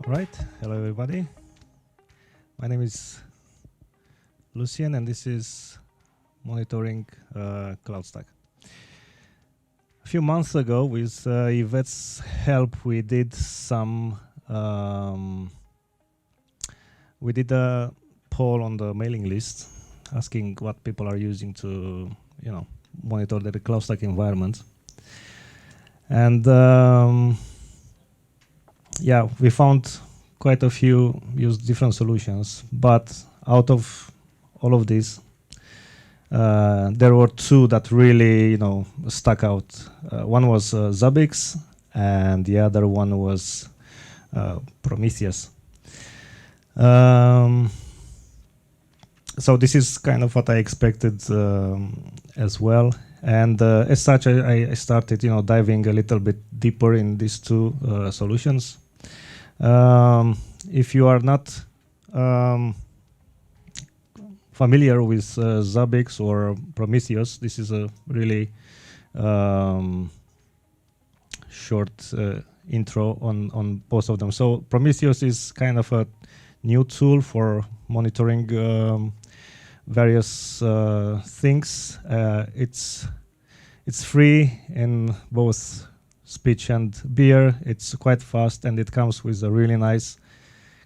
Right. Hello, everybody. My name is Lucian, and this is monitoring CloudStack. A few months ago, with Yvette's help, we did a poll on the mailing list, asking what people are using to, monitor the CloudStack environment. And yeah, we found quite a few use different solutions, but out of all of these, there were two that really, stuck out. One was Zabbix, and the other one was Prometheus. So this is kind of what I expected as well. And as such, I started, diving a little bit deeper in these two solutions. If you are not familiar with Zabbix or Prometheus, this is a really short intro on both of them. So Prometheus is kind of a new tool for monitoring various things. It's free in both speech and beer. It's quite fast, and it comes with a really nice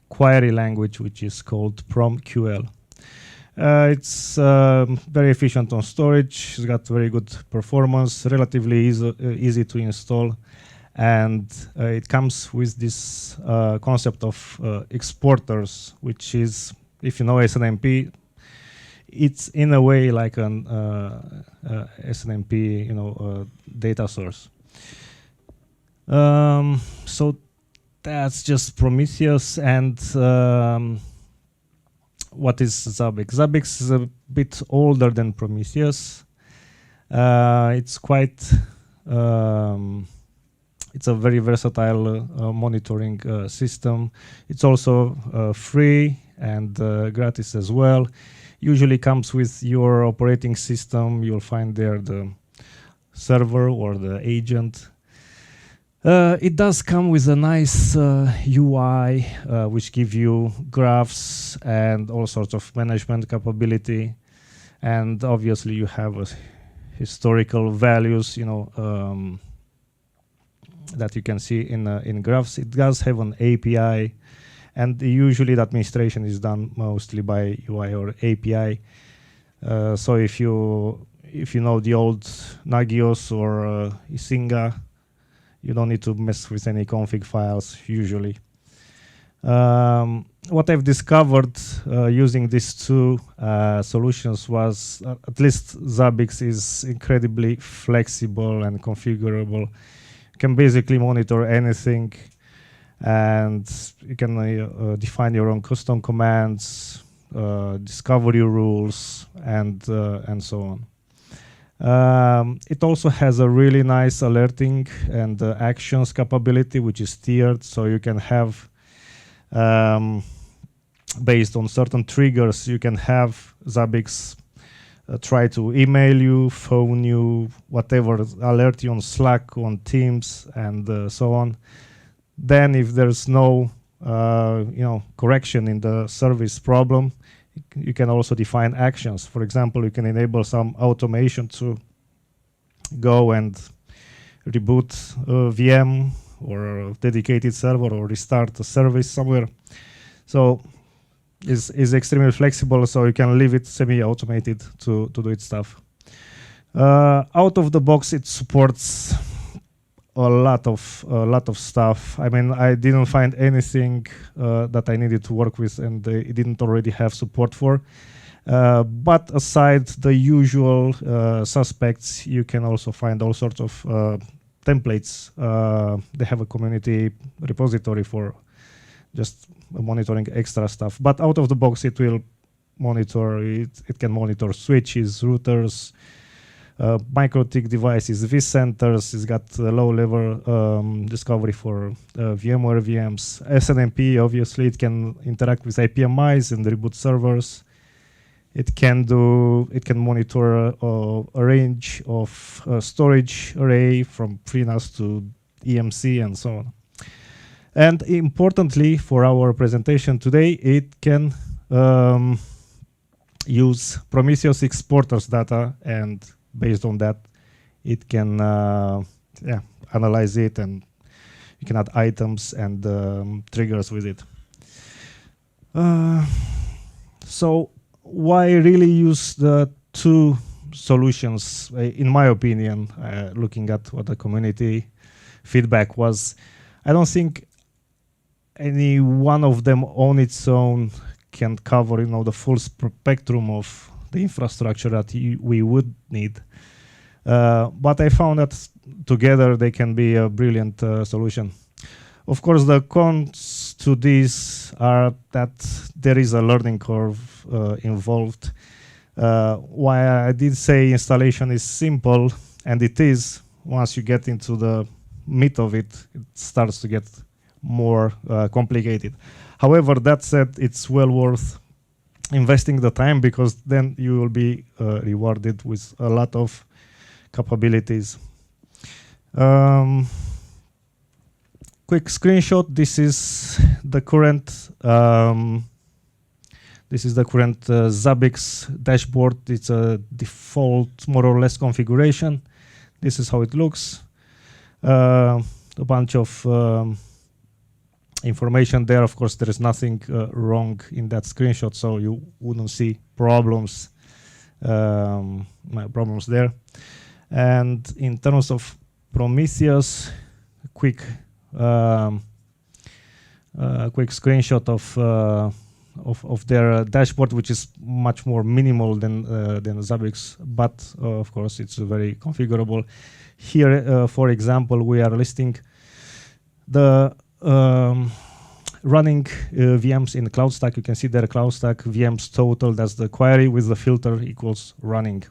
query language, which is called PromQL. It's very efficient on storage. It's got very good performance, relatively easy to install, and it comes with this concept of exporters, which is, if you know SNMP, it's in a way like an SNMP, data source. So that's just Prometheus. And what is Zabbix? Zabbix is a bit older than Prometheus. It's quite, it's a very versatile monitoring system. It's also free and gratis as well. Usually comes with your operating system. You'll find there the server or the agent. It does come with a nice UI, which give you graphs and all sorts of management capability. And obviously you have historical values, that you can see in graphs. It does have an API, and usually the administration is done mostly by UI or API. So if you know the old Nagios or Isinga, you don't need to mess with any config files usually. What I've discovered using these two solutions was at least Zabbix is incredibly flexible and configurable. You can basically monitor anything, and you can define your own custom commands, discovery rules, and so on. It also has a really nice alerting and actions capability, which is tiered, so you can have, based on certain triggers, you can have Zabbix try to email you, phone you, whatever, alert you on Slack, on Teams, and so on. Then if there's no correction in the service problem, you can also define actions. For example, you can enable some automation to go and reboot a VM or a dedicated server or restart a service somewhere. So it's extremely flexible, so you can leave it semi-automated to do its stuff. Out of the box, it supports a lot of stuff. I mean, I didn't find anything that I needed to work with, and it didn't already have support for. But aside the usual suspects, you can also find all sorts of templates. They have a community repository for just monitoring extra stuff. But out of the box, it will monitor. It can monitor switches, routers, MikroTik devices, vCenters. It's got low-level discovery for VMware VMs. SNMP, obviously, it can interact with APMIs and reboot servers. It can monitor a range of storage array from FreeNAS to EMC and so on. And importantly for our presentation today, it can use Prometheus exporters data, and based on that, it can analyze it, and you can add items and triggers with it. So why really use the two solutions? In my opinion, looking at what the community feedback was, I don't think any one of them on its own can cover, the full spectrum of the infrastructure that we would need. But I found that together they can be a brilliant solution. Of course, the cons to this are that there is a learning curve involved. Why I did say installation is simple, and it is, once you get into the meat of it, it starts to get more complicated. However, that said, it's well worth investing the time, because then you will be rewarded with a lot of capabilities. Quick screenshot. This is the current Zabbix dashboard. It's a default, more or less, configuration. This is how it looks. A bunch of information there. Of course, there is nothing wrong in that screenshot, so you wouldn't see problems there. And in terms of Prometheus, quick screenshot of their dashboard, which is much more minimal than Zabbix, but of course it's very configurable. Here, for example, we are listing the running VMs in CloudStack. You can see there CloudStack VMs total. That's the query with the filter equals running.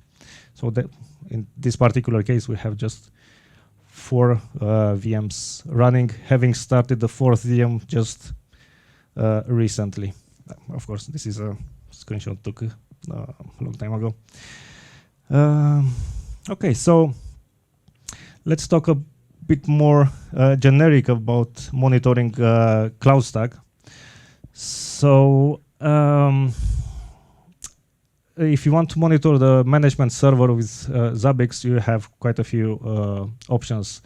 So that in this particular case, we have just 4 VMs running, having started the 4th VM just recently. Of course, this is a screenshot took a long time ago. Okay, so let's talk a bit more generic about monitoring CloudStack. So if you want to monitor the management server with Zabbix, you have quite a few options.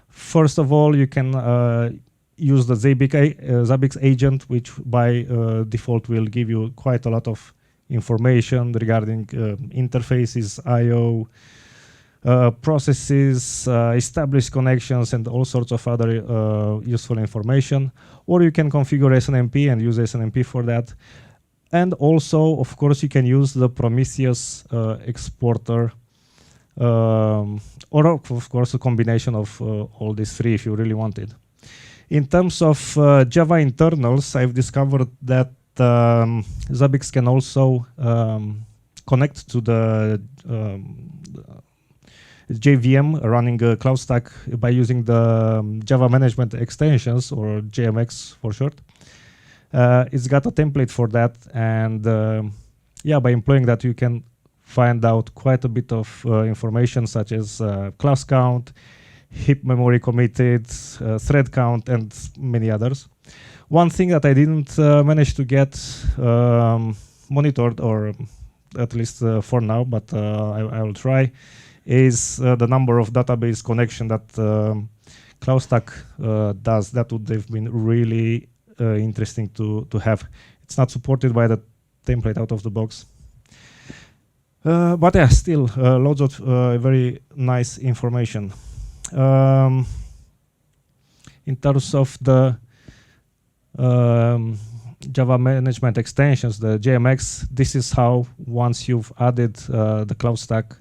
First of all, you can use the Zabbix agent, which by default will give you quite a lot of information regarding interfaces, I/O, processes, established connections, and all sorts of other useful information. Or you can configure SNMP and use SNMP for that. And also, of course, you can use the Prometheus exporter, or of course a combination of all these 3 if you really want it. In terms of Java internals, I've discovered that Zabbix can also connect to the JVM running CloudStack by using the Java management extensions, or JMX for short. It's got a template for that, and by employing that, you can find out quite a bit of information, such as class count, heap memory committed, thread count, and many others. One thing that I didn't manage to get monitored, or at least for now, but I will try, is the number of database connection that CloudStack does. That would have been really interesting to have. It's not supported by the template out of the box. But yeah, still loads of very nice information. In terms of the Java management extensions, the JMX, this is how, once you've added the CloudStack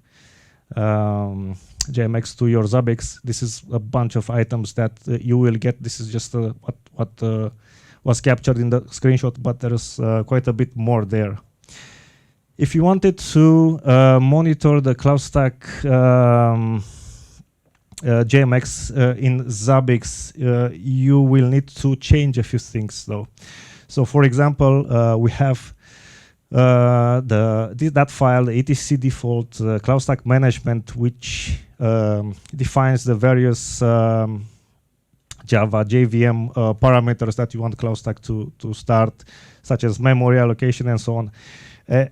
JMX to your Zabbix, this is a bunch of items that you will get. This is just what was captured in the screenshot, but there is quite a bit more there. If you wanted to monitor the CloudStack JMX in Zabbix, you will need to change a few things though. So for example, we have that file, the etc default CloudStack management, which defines the various Java JVM parameters that you want Cloustack to start, such as memory allocation and so on.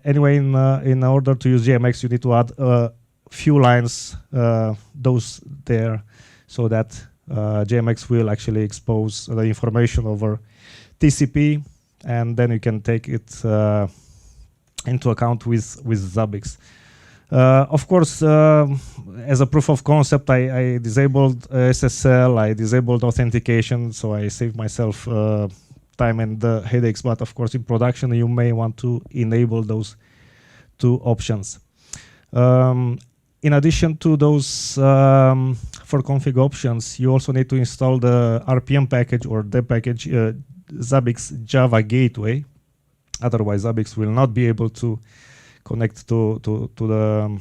Anyway, in order to use JMX, you need to add a few lines, those there, so that JMX will actually expose the information over TCP, and then you can take it into account with Zabbix. Of course, as a proof of concept, I disabled SSL, I disabled authentication, so I saved myself time and headaches. But of course, in production, you may want to enable those two options. In addition to those for config options, you also need to install the RPM package or the package Zabbix Java Gateway. Otherwise, Zabbix will not be able to connect to the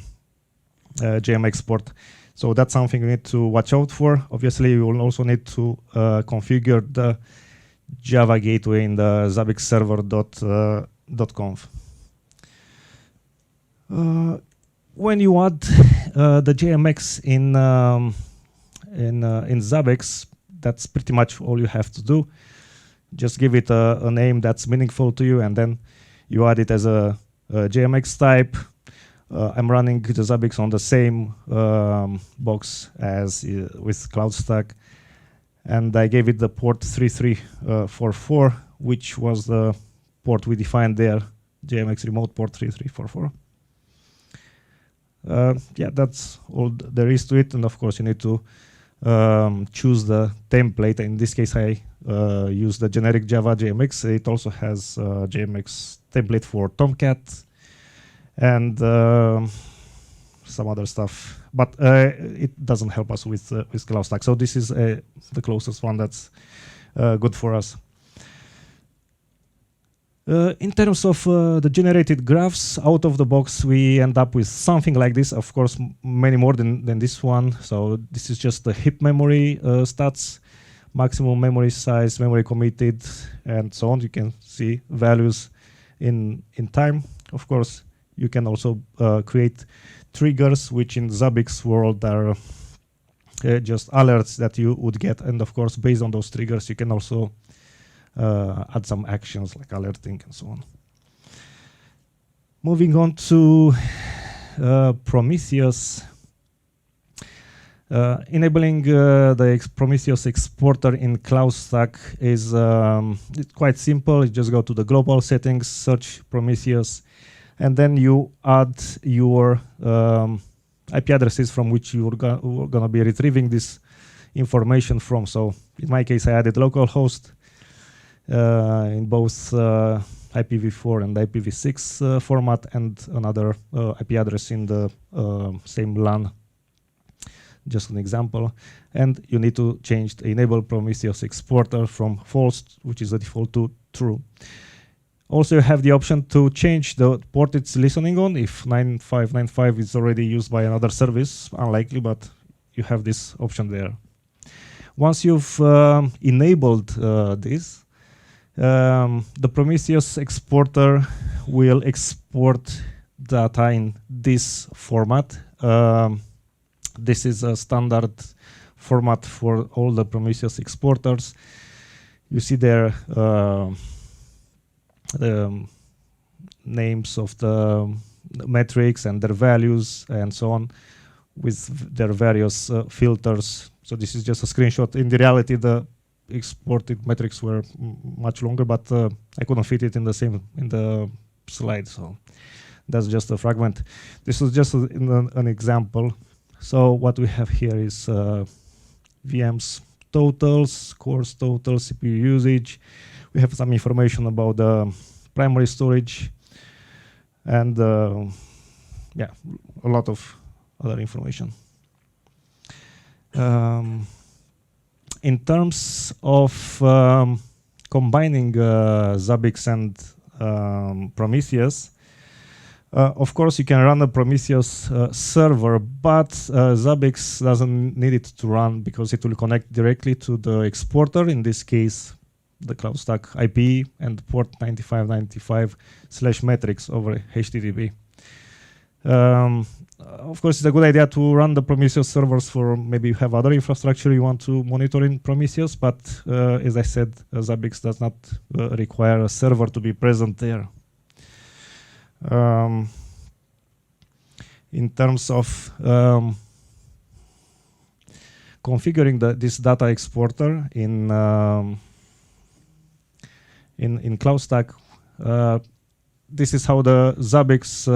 JMX port. So that's something you need to watch out for. Obviously, you will also need to configure the Java gateway in the Zabbix server.conf. When you add the JMX in Zabbix, that's pretty much all you have to do. Just give it a name that's meaningful to you, and then you add it as a JMX type. I'm running the Zabbix on the same box as with CloudStack, and I gave it the port 3344, which was the port we defined there, JMX remote port 3344. Yeah, that's all there is to it, and of course you need to choose the template. In this case, I use the generic Java JMX. It also has JMX template for Tomcat and some other stuff, but it doesn't help us with CloudStack. So this is the closest one that's good for us. In terms of the generated graphs, out of the box, we end up with something like this. Of course, many more than this one. So this is just the heap memory stats, maximum memory size, memory committed, and so on. You can see values in time. Of course, you can also create triggers, which in Zabbix world are just alerts that you would get. And of course, based on those triggers, you can also add some actions like alerting and so on. Moving on to Prometheus. Enabling the Prometheus exporter in CloudStack is it's quite simple. You just go to the global settings, search Prometheus, and then you add your IP addresses from which you're going to be retrieving this information from. So in my case, I added localhost in both IPv4 and IPv6 format, and another IP address in the same LAN. Just an example. And you need to change the enable Prometheus exporter from false, which is the default, to true. Also, you have the option to change the port it's listening on. If 9595 is already used by another service, unlikely, but you have this option there. Once you've enabled this, the Prometheus exporter will export data in this format. This is a standard format for all the Prometheus exporters. You see there the names of the metrics and their values and so on with their various filters. So this is just a screenshot. In the reality, the exported metrics were much longer, but I couldn't fit it in the slide, so that's just a fragment. This is just an example. So what we have here is VMs totals, cores totals, CPU usage. We have some information about the primary storage, and yeah, a lot of other information. In terms of combining Zabbix and Prometheus, of course, you can run a Prometheus server, but Zabbix doesn't need it to run because it will connect directly to the exporter, in this case, the CloudStack IP and port 9595/metrics over HTTP. of course, it's a good idea to run the Prometheus servers for maybe you have other infrastructure you want to monitor in Prometheus, but as I said, Zabbix does not require a server to be present there. In terms of configuring this data exporter in CloudStack, this is how the Zabbix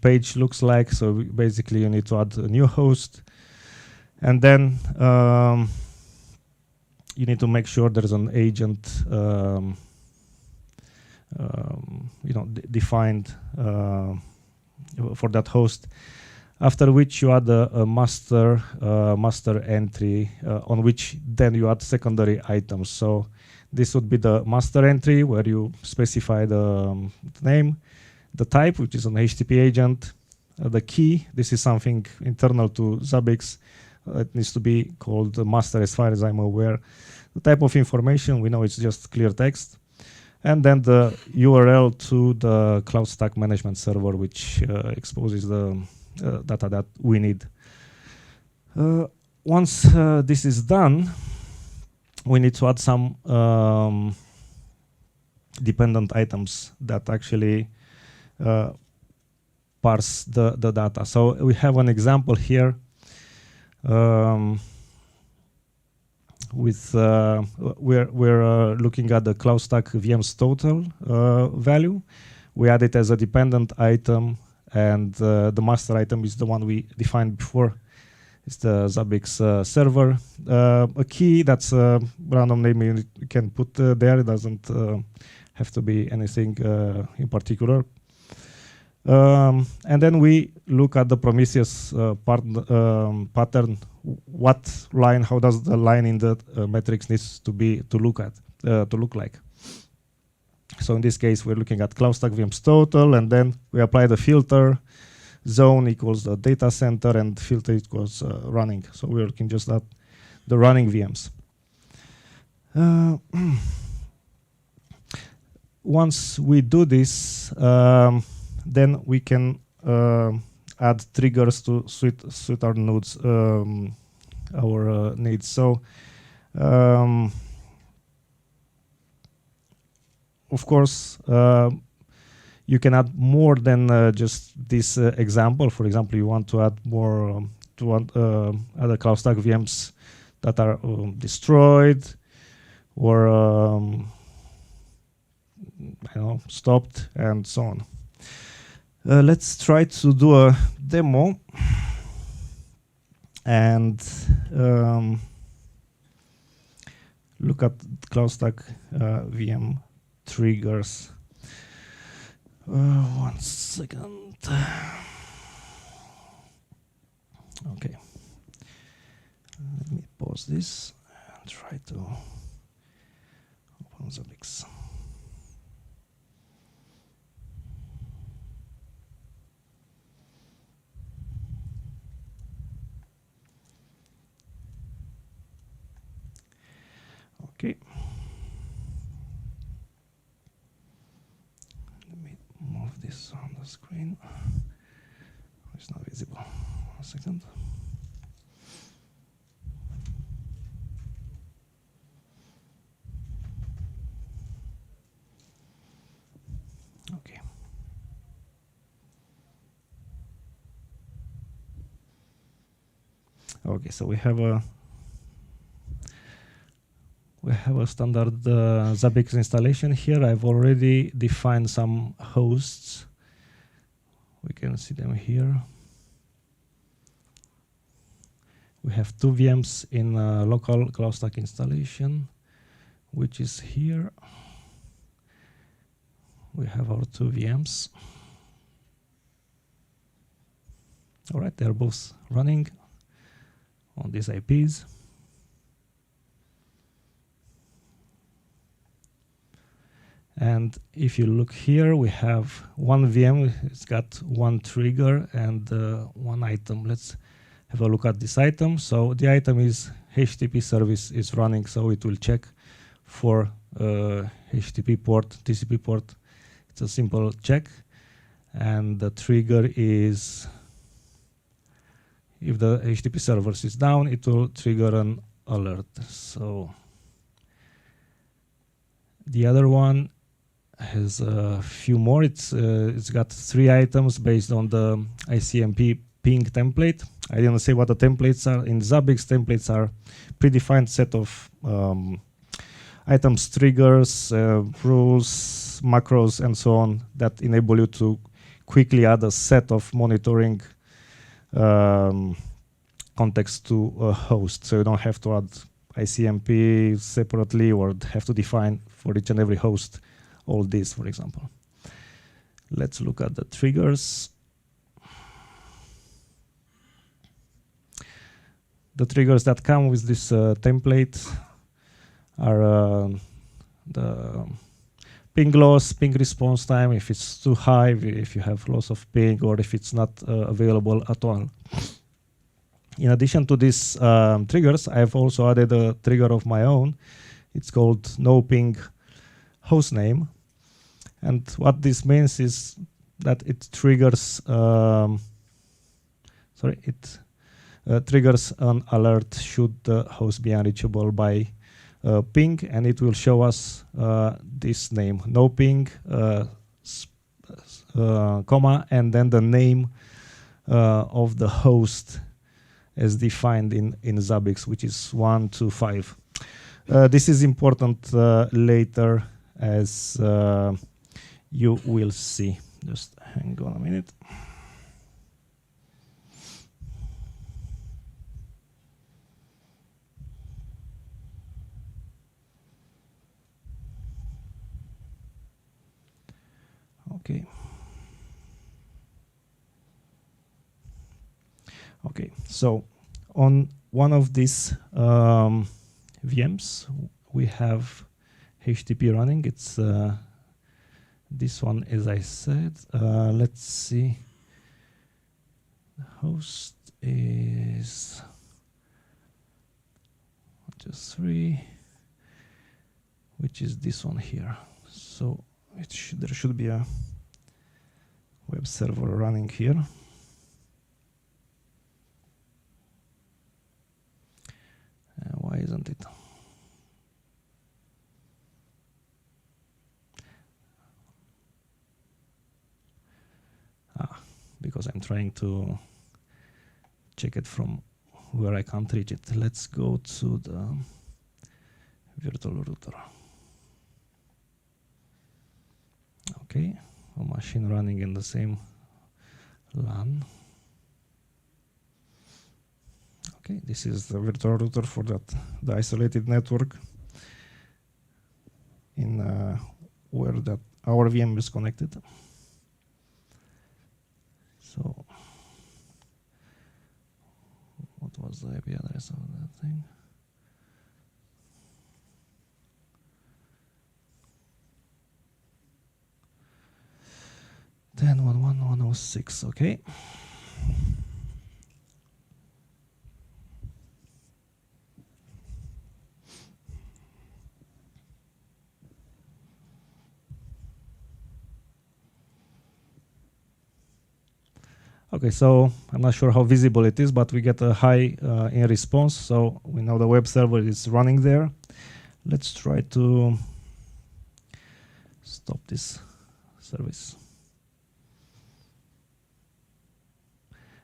page looks like. So basically you need to add a new host, and then you need to make sure there's an agent defined for that host, after which you add a master entry on which then you add secondary items. So this would be the master entry where you specify the name, the type, which is an HTTP agent, the key. This is something internal to Zabbix. It needs to be called the master as far as I'm aware. The type of information, we know it's just clear text. And then the URL to the CloudStack management server, which exposes the data that we need. Once this is done, we need to add some dependent items that actually parse the data. So we have an example here with we're looking at the CloudStack VM's total value. We add it as a dependent item, and the master item is the one we defined before. It's the Zabbix server. A key, that's a random name you can put there. It doesn't have to be anything in particular. And then we look at the Prometheus pattern. What line? How does the line in the matrix needs to look like? So in this case, we're looking at CloudStack VM's total, and then we apply the filter. Zone equals the data center, and filter equals running. So we're looking just at the running VMs. Once we do this, then we can add triggers to suit our nodes, our needs. So, of course, you can add more than just this example. For example, you want to add more other CloudStack VMs that are destroyed or I don't know, stopped, and so on. Let's try to do a demo and look at CloudStack VM triggers. 1 second. Okay. Let me pause this and try to open Zabbix. Okay. Let me move this on the screen. It's not visible. 1 second. Okay. Okay, so we have a standard Zabbix installation here. I've already defined some hosts. We can see them here. We have 2 VMs in local CloudStack installation, which is here. We have our 2 VMs. All right, they're both running on these IPs. And if you look here, we have 1 VM. It's got 1 trigger and 1 item. Let's have a look at this item. So the item is HTTP service is running, so it will check for HTTP port, TCP port. It's a simple check. and the trigger is if the HTTP servers is down, it will trigger an alert. So the other one has a few more. It's got 3 items based on the ICMP ping template. I didn't say what the templates are. In Zabbix, templates are predefined set of items, triggers, rules, macros, and so on that enable you to quickly add a set of monitoring context to a host. So you don't have to add ICMP separately or have to define for each and every host all this, for example. Let's look at the triggers. The triggers that come with this template are the ping loss, ping response time, if it's too high, if you have loss of ping, or if it's not available at all. In addition to these triggers, I've also added a trigger of my own. It's called no ping hostname. And what this means is that it triggers, triggers an alert should the host be unreachable by ping, and it will show us this name, no ping, comma, and then the name of the host as defined in Zabbix, which is 125. This is important later, as you will see. Just hang on a minute. Okay. Okay, so on one of these VMs, we have HTTP running. It's this one, as I said. Let's see. The host is 123, which is this one here. So there should be a web server running here. Why isn't it? Because I'm trying to check it from where I can't reach it. Let's go to the virtual router. Okay, a machine running in the same LAN. Okay, this is the virtual router for the isolated network in where that our VM is connected. So, what was the IP address of that thing? Then 11106. Okay. Okay, so I'm not sure how visible it is, but we get a high in response, so we know the web server is running there. Let's try to stop this service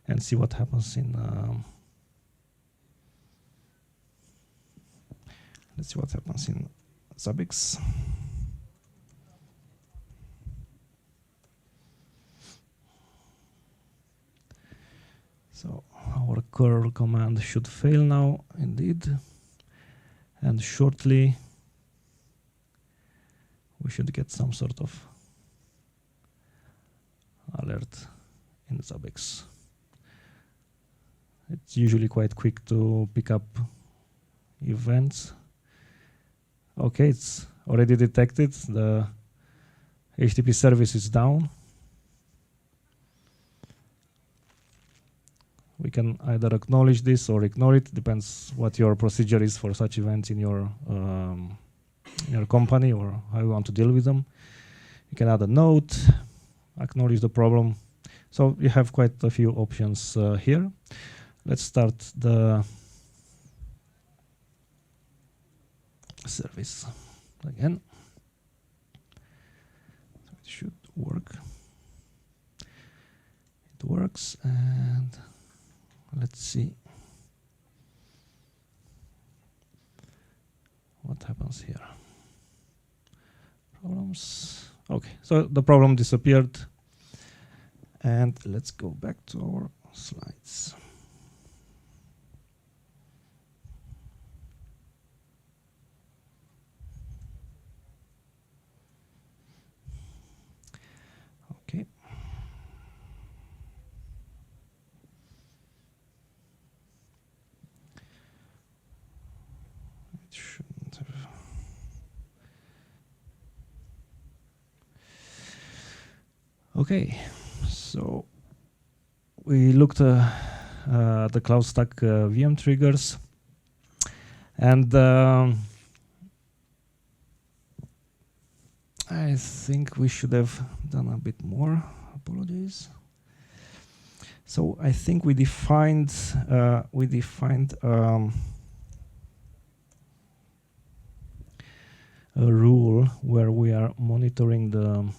and see what happens in. Let's see what happens in Zabbix. So our curl command should fail now, indeed. And shortly, we should get some sort of alert in Zabbix. It's usually quite quick to pick up events. Okay, it's already detected. The HTTP service is down. We can either acknowledge this or ignore it. Depends what your procedure is for such events in your company or how you want to deal with them. You can add a note, acknowledge the problem. So you have quite a few options here. Let's start the service again. So it should work. It works, and let's see what happens here. Problems. Okay, so the problem disappeared. And let's go back to our slides. Okay. It shouldn't have. Okay. So we looked at the CloudStack VM triggers, and I think we should have done a bit more. Apologies. So I think we defined a rule where we are monitoring the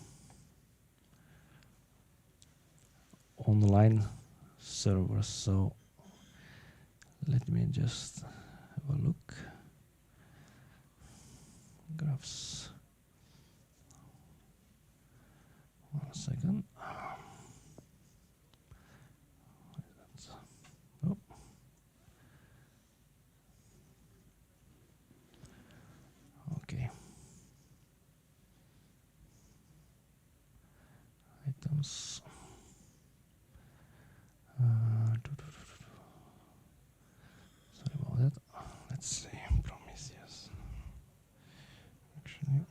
online servers. So let me just have a look. Graphs. 1 second. Oh. Okay. Items. Sorry about that. Let's see. Prometheus. Actually.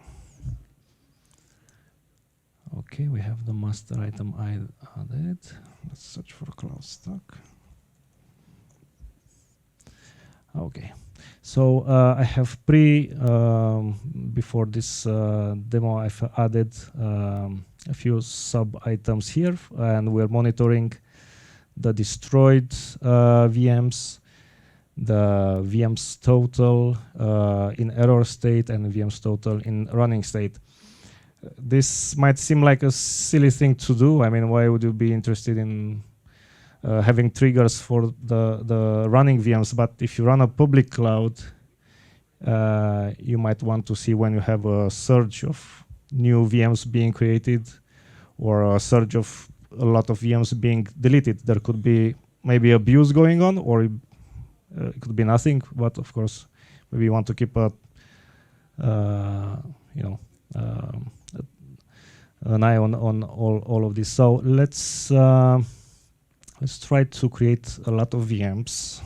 Okay, we have the master item added. Let's search for CloudStack. Okay, so I have before this demo, I've added a few sub items here, and we're monitoring the destroyed VMs, the VMs total in error state, and VMs total in running state. This might seem like a silly thing to do. I mean, why would you be interested in having triggers for the running VMs? But if you run a public cloud, you might want to see when you have a surge of new VMs being created or a surge of a lot of VMs being deleted. There could be maybe abuse going on, or it could be nothing. But of course, maybe you want to keep a an eye on all of this. So let's try to create a lot of VMs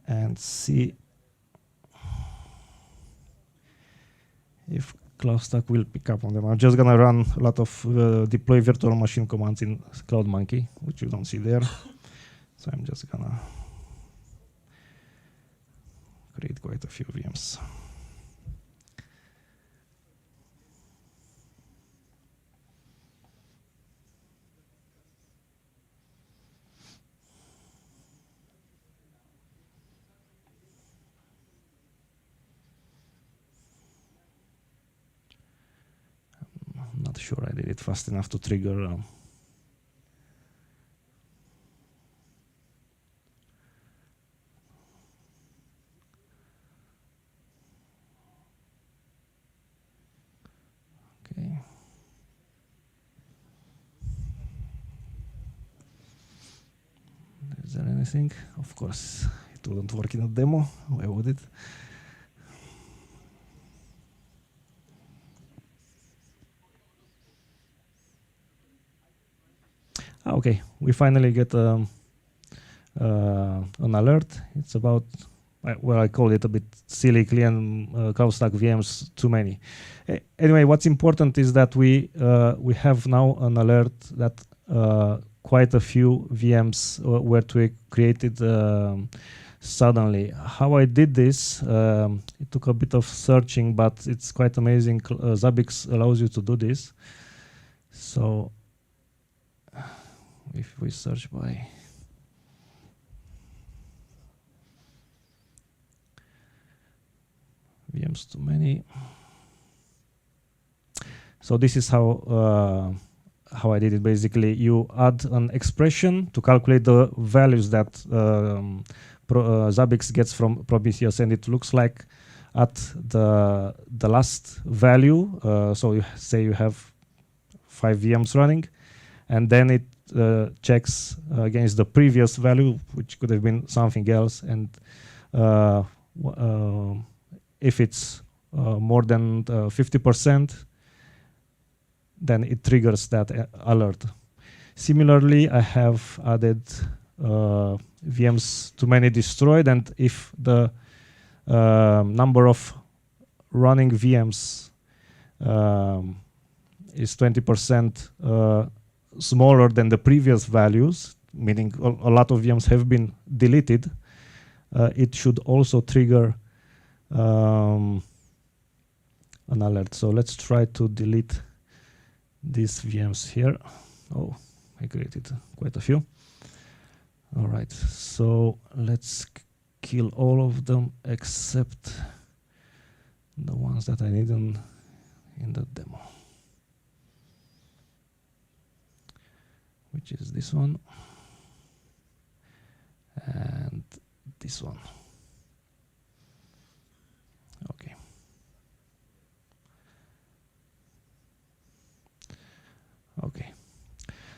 and see if CloudStack will pick up on them. I'm just gonna run a lot of deploy virtual machine commands in CloudMonkey, which you don't see there. So I'm just gonna create quite a few VMs. Not sure I did it fast enough to trigger. Okay. Is there anything? Of course, it wouldn't work in a demo. Why would it? Okay, we finally get an alert. It's about, well, I call it a bit silly, clean CloudStack VMs too many. Anyway, what's important is that we have now an alert that quite a few VMs were created suddenly. How I did this, it took a bit of searching, but it's quite amazing. Zabbix allows you to do this. So if we search by VMs too many. So this is how I did it. Basically, you add an expression to calculate the values that Zabbix gets from Prometheus, and it looks like at the last value. So you say you have 5 VMs running, and then it checks against the previous value, which could have been something else, and if it's more than 50%, then it triggers that alert. Similarly, I have added VMs too many destroyed, and if the number of running VMs is 20% smaller than the previous values, meaning a lot of VMs have been deleted, it should also trigger an alert. So let's try to delete these VMs here. Oh, I created quite a few. All right, so let's kill all of them except the ones that I need in the demo, which is this one and this one. Okay. Okay.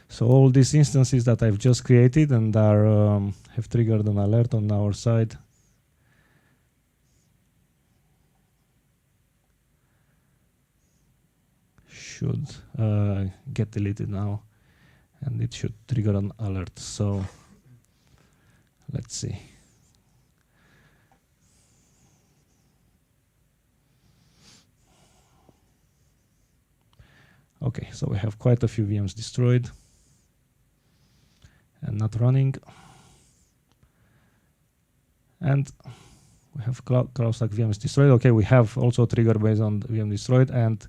So all these instances that I've just created and are have triggered an alert on our side. Should get deleted now, and it should trigger an alert. So let's see. Okay, so we have quite a few VMs destroyed and not running. And we have CloudStack VMs destroyed. Okay, we have also a trigger based on VM destroyed and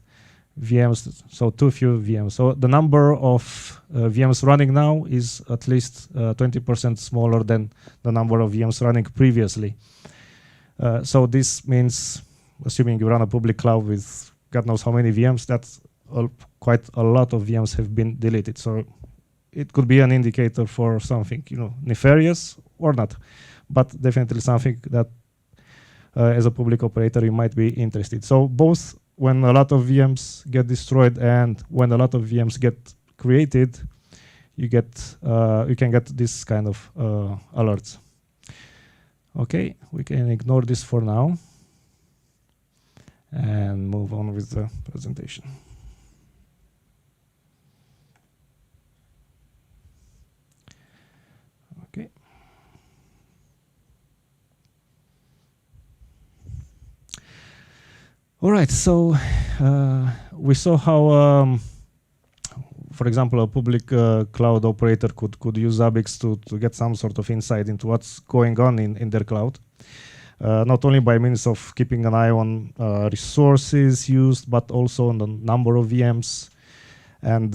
VMs, so too few VMs. So the number of VMs running now is at least 20% smaller than the number of VMs running previously. So this means, assuming you run a public cloud with God knows how many VMs, that's quite a lot of VMs have been deleted. So it could be an indicator for something, nefarious or not, but definitely something that as a public operator you might be interested. So both when a lot of VMs get destroyed and when a lot of VMs get created, you can get this kind of alerts. Okay, we can ignore this for now and move on with the presentation. Okay. All right, so we saw how, for example, a public cloud operator could use Zabbix to get some sort of insight into what's going on in their cloud. Not only by means of keeping an eye on resources used, but also on the number of VMs. And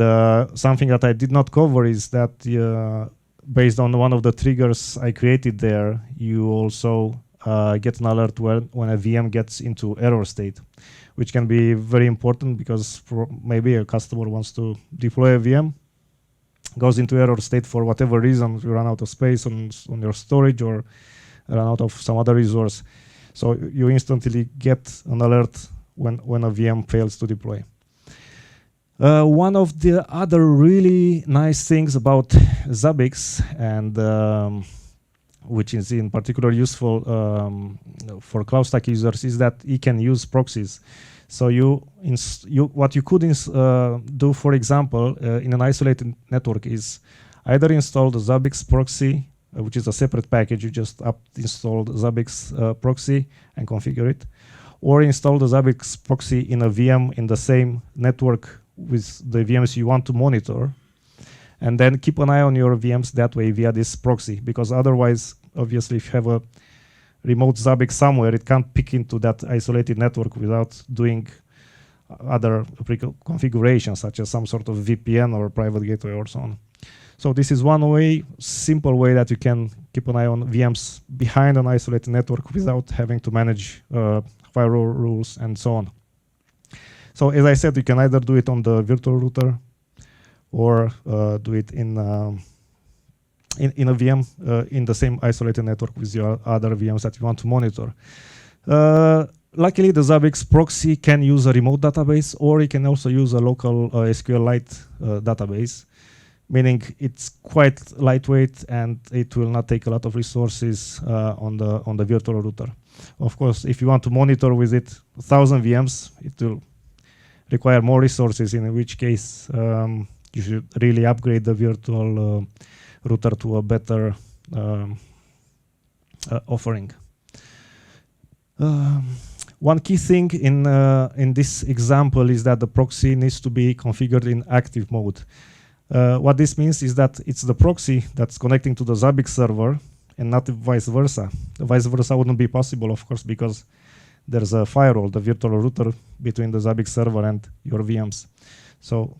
something that I did not cover is that based on one of the triggers I created there, you also get an alert when a VM gets into error state, which can be very important because maybe a customer wants to deploy a VM, goes into error state for whatever reason, you run out of space on your storage or run out of some other resource. So you instantly get an alert when a VM fails to deploy. One of the other really nice things about Zabbix, and which is in particular useful for CloudStack users, is that you can use proxies. So what you could do, for example, in an isolated network is either install the Zabbix proxy, which is a separate package. You just install the Zabbix proxy and configure it, or install the Zabbix proxy in a VM in the same network with the VMs you want to monitor, and then keep an eye on your VMs that way via this proxy, because otherwise, obviously, if you have a remote Zabbix somewhere, it can't pick into that isolated network without doing other configurations, such as some sort of VPN or private gateway or so on. So this is one way, simple way that you can keep an eye on VMs behind an isolated network without having to manage firewall rules and so on. So as I said, you can either do it on the virtual router or do it in a VM in the same isolated network with your other VMs that you want to monitor. Luckily, the Zabbix proxy can use a remote database, or it can also use a local SQLite database, meaning it's quite lightweight and it will not take a lot of resources on the virtual router. Of course, if you want to monitor with it 1,000 VMs, it will require more resources, in which case you should really upgrade the virtual router to a better offering. One key thing in this example is that the proxy needs to be configured in active mode. What this means is that it's the proxy that's connecting to the Zabbix server and not vice versa. Vice versa wouldn't be possible, of course, because there's a firewall, the virtual router, between the Zabbix server and your VMs. So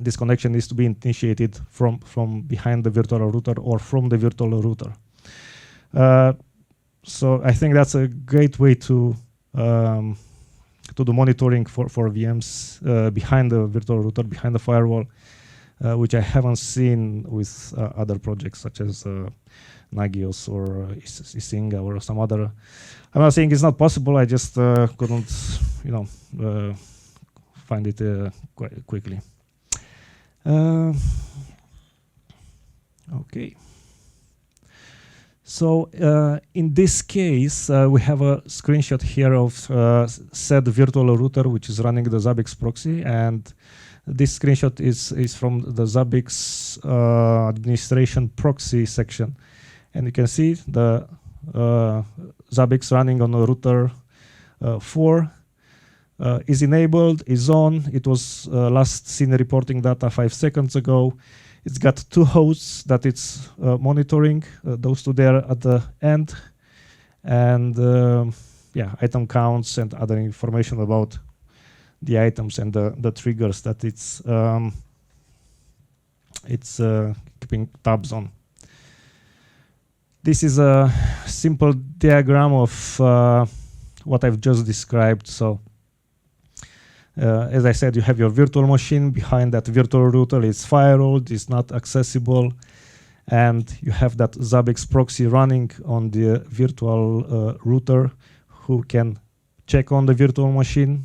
this connection needs to be initiated from behind the virtual router or from the virtual router. So I think that's a great way to do monitoring for VMs behind the virtual router, behind the firewall, which I haven't seen with other projects such as Nagios or Isinga or some other. I'm not saying it's not possible. I just couldn't, find it quite quickly. Okay. So in this case, we have a screenshot here of said virtual router, which is running the Zabbix proxy, and this screenshot is from the Zabbix administration proxy section, and you can see the Zabbix running on a router 4 is enabled, is on. It was last seen reporting data 5 seconds ago. It's got 2 hosts that it's monitoring, those 2 there at the end, and item counts and other information about the items and the triggers that it's keeping tabs on. This is a simple diagram of what I've just described. So as I said, you have your virtual machine. Behind that virtual router is firewalled, it's not accessible, and you have that Zabbix proxy running on the virtual router who can check on the virtual machine.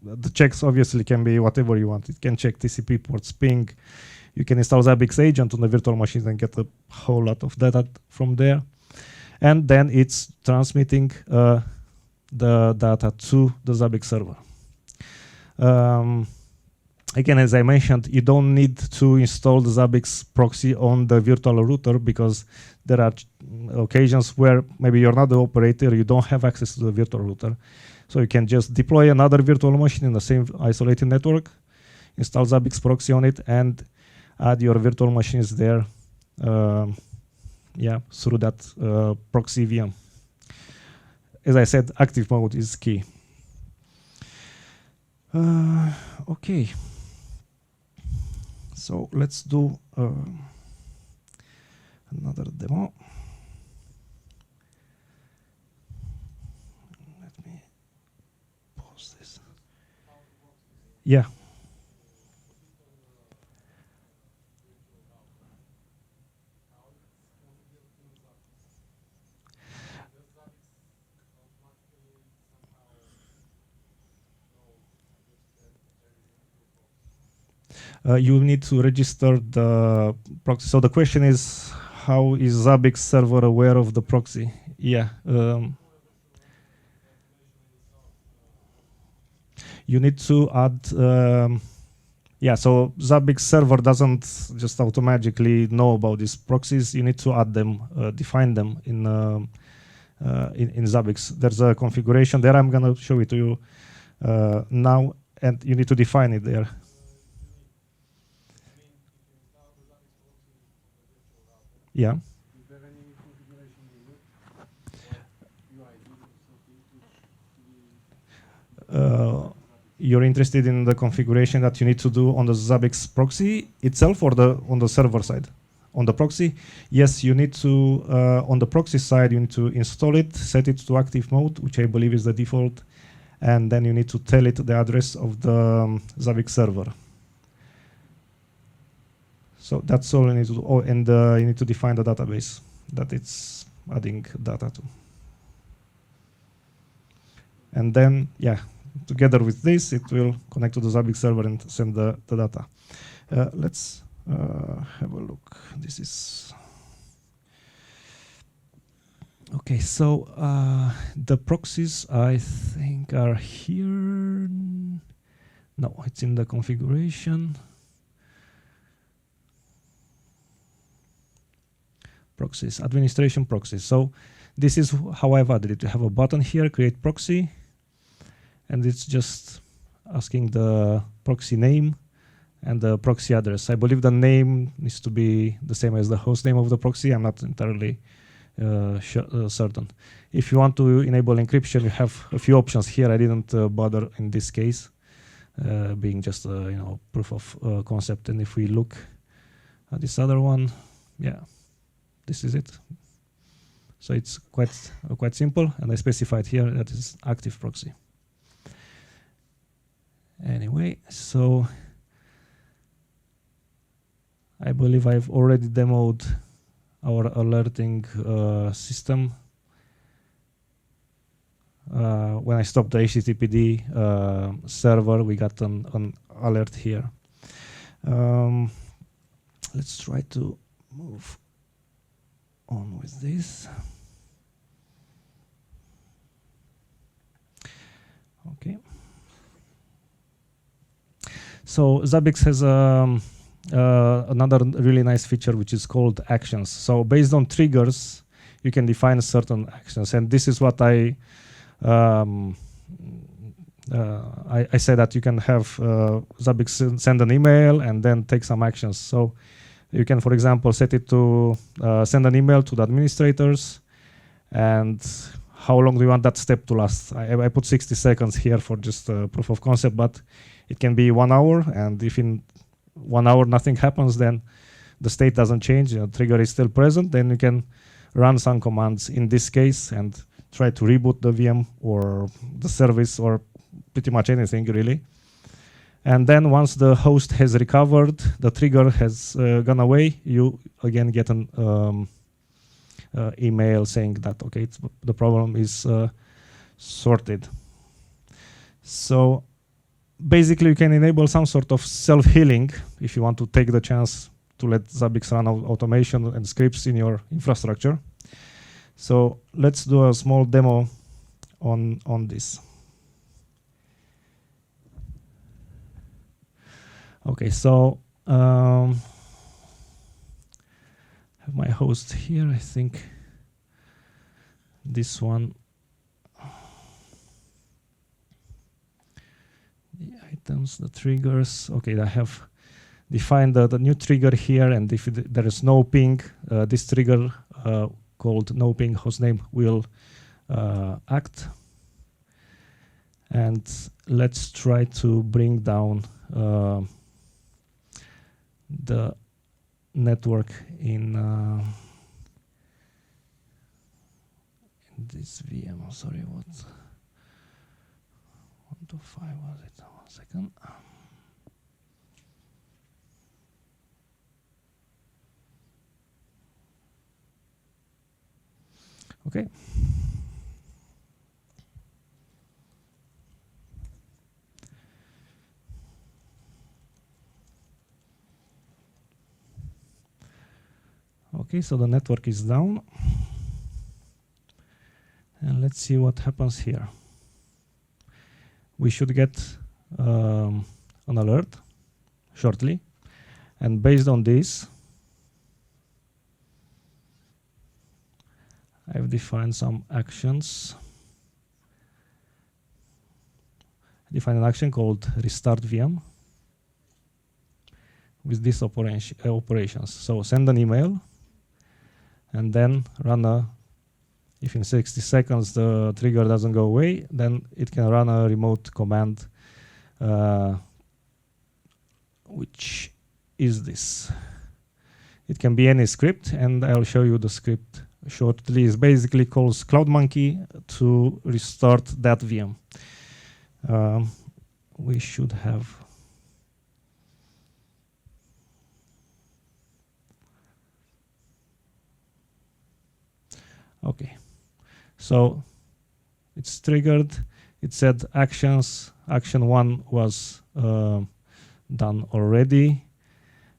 The checks obviously can be whatever you want. It can check TCP ports, ping. You can install Zabbix agent on the virtual machine and get a whole lot of data from there. And then it's transmitting the data to the Zabbix server. Again, as I mentioned, you don't need to install the Zabbix proxy on the virtual router because there are occasions where maybe you're not the operator, you don't have access to the virtual router. So you can just deploy another virtual machine in the same isolated network, install Zabbix proxy on it, and add your virtual machines there through that proxy VM. As I said, active mode is key. Okay, so let's do another demo. Let me pause this. Yeah. You need to register the proxy. So the question is, how is Zabbix server aware of the proxy? Yeah. You need to add, so Zabbix server doesn't just automatically know about these proxies. You need to add them, define them in Zabbix. There's a configuration there. I'm gonna show it to you now, and you need to define it there. Yeah. Is there any configuration you need? you're interested in the configuration that you need to do on the Zabbix proxy itself or on the server side? On the proxy, yes, you need to, on the proxy side, you need to install it, set it to active mode, which I believe is the default, and then you need to tell it the address of the Zabbix server. So that's all you need to do. Oh, and you need to define the database that it's adding data to. And then, yeah, together with this, it will connect to the Zabbix server and send the data. Let's have a look. This is okay. So the proxies, I think, are here. No, it's in the configuration. Proxies, administration proxies. So this is how I've added it. You have a button here, create proxy, and it's just asking the proxy name and the proxy address. I believe the name needs to be the same as the host name of the proxy. I'm not entirely certain. If you want to enable encryption, you have a few options here. I didn't bother in this case, being just a proof of concept. And if we look at this other one, yeah, this is it. So it's quite simple, and I specified here that is active proxy. Anyway, so I believe I've already demoed our alerting system. When I stopped the HTTPD server, we got an alert here. Let's try to move on with this. Okay. So Zabbix has another really nice feature which is called actions. So based on triggers, you can define certain actions, and this is what I said that you can have Zabbix send an email and then take some actions. So you can, for example, set it to send an email to the administrators, and how long do you want that step to last? I put 60 seconds here for just proof of concept, but it can be 1 hour, and if in 1 hour nothing happens, then the state doesn't change, the trigger is still present, then you can run some commands in this case and try to reboot the VM or the service or pretty much anything really. And then once the host has recovered, the trigger has gone away, you again get an email saying that, okay, the problem is sorted. So basically you can enable some sort of self-healing if you want to take the chance to let Zabbix run automation and scripts in your infrastructure. So let's do a small demo on this. Okay, so I have my host here. I think this one. The items, the triggers. Okay, I have defined the new trigger here, and if there is no ping, this trigger called no ping hostname will act. And let's try to bring down the network in this VM. Oh, sorry, what? 125 was it? 1 second. Okay. Okay, so the network is down. And let's see what happens here. We should get an alert shortly. And based on this, I've defined some actions. I defined an action called restart VM with these operations. So send an email and then run a If in 60 seconds the trigger doesn't go away, then it can run a remote command, which is this. It can be any script, and I'll show you the script shortly. It basically calls CloudMonkey to restart that VM. We should have. Okay, so it's triggered. It said actions. Action 1 was done already,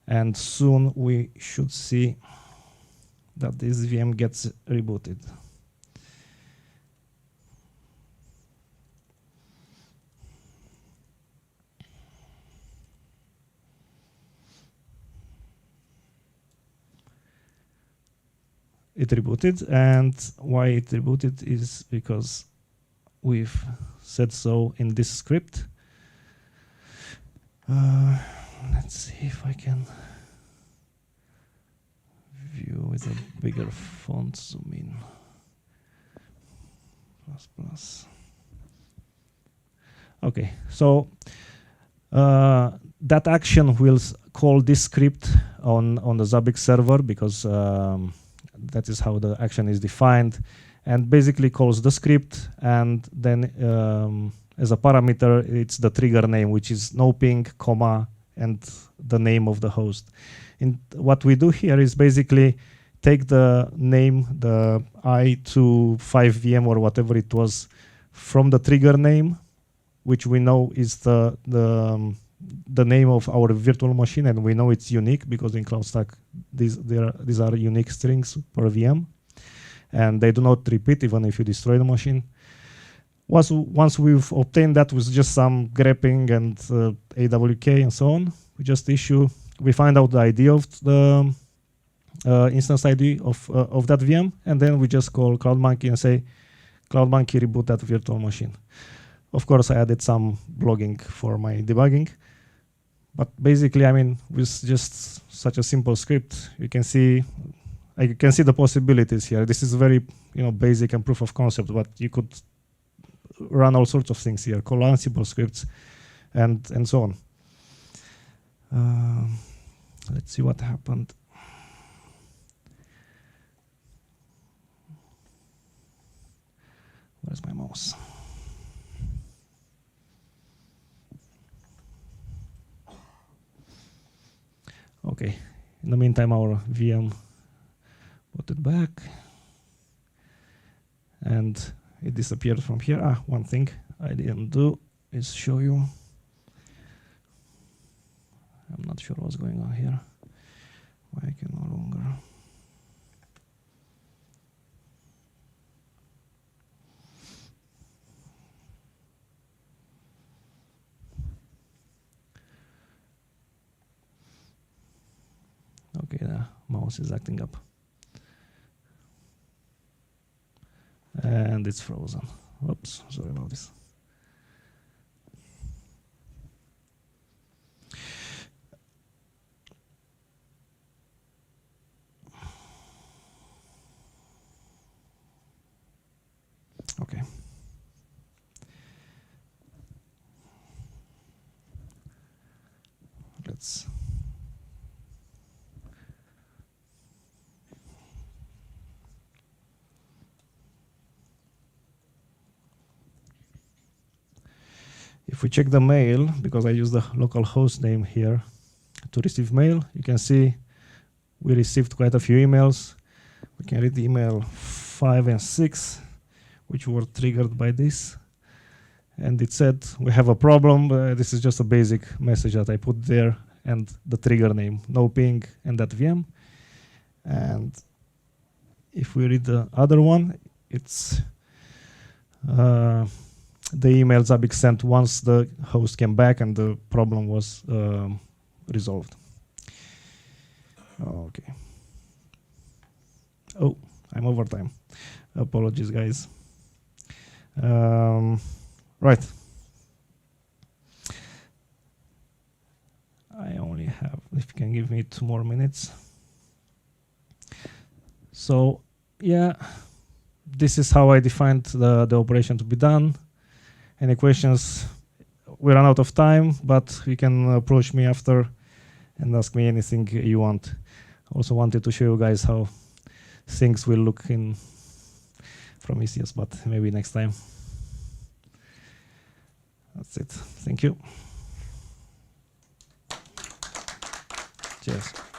and soon we should see that this VM gets rebooted. It rebooted, and why it rebooted is because we've said so in this script. Let's see if I can view with a bigger font, zoom in. Plus. Okay, so that action will call this script on the Zabbix server, because that is how the action is defined, and basically calls the script, and then as a parameter it's the trigger name, which is no ping, comma, and the name of the host. And what we do here is basically take the name, the i25VM or whatever it was, from the trigger name, which we know is the name of our virtual machine, and we know it's unique because in CloudStack these are unique strings per VM, and they do not repeat even if you destroy the machine. Once we've obtained that with just some grepping and AWK and so on, we find out the ID of the instance ID of that VM, and then we just call CloudMonkey and say, CloudMonkey reboot that virtual machine. Of course, I added some blogging for my debugging, but basically, I mean, with just such a simple script, I can see the possibilities here. This is very, basic and proof of concept, but you could run all sorts of things here, call Ansible scripts, and so on. Let's see what happened. Where's my mouse? Okay, in the meantime, our VM booted back, and it disappeared from here. One thing I didn't do is show you. I'm not sure what's going on here. Why I can no longer. Okay, the mouse is acting up. And it's frozen. Oops, sorry about this. Okay. Let's if we check the mail, because I use the local host name here to receive mail, you can see we received quite a few emails. We can read email 5 and 6, which were triggered by this. And it said, we have a problem. This is just a basic message that I put there, and the trigger name, no ping, and that VM. And if we read the other one, it's the email Zabbix sent once the host came back and the problem was resolved. Okay. Oh, I'm over time. Apologies, guys. Right. I only have, if you can give me 2 more minutes. So, yeah, this is how I defined the operation to be done. Any questions? We run out of time, but you can approach me after and ask me anything you want. Also wanted to show you guys how things will look in Prometheus, but maybe next time. That's it. Thank you. Cheers.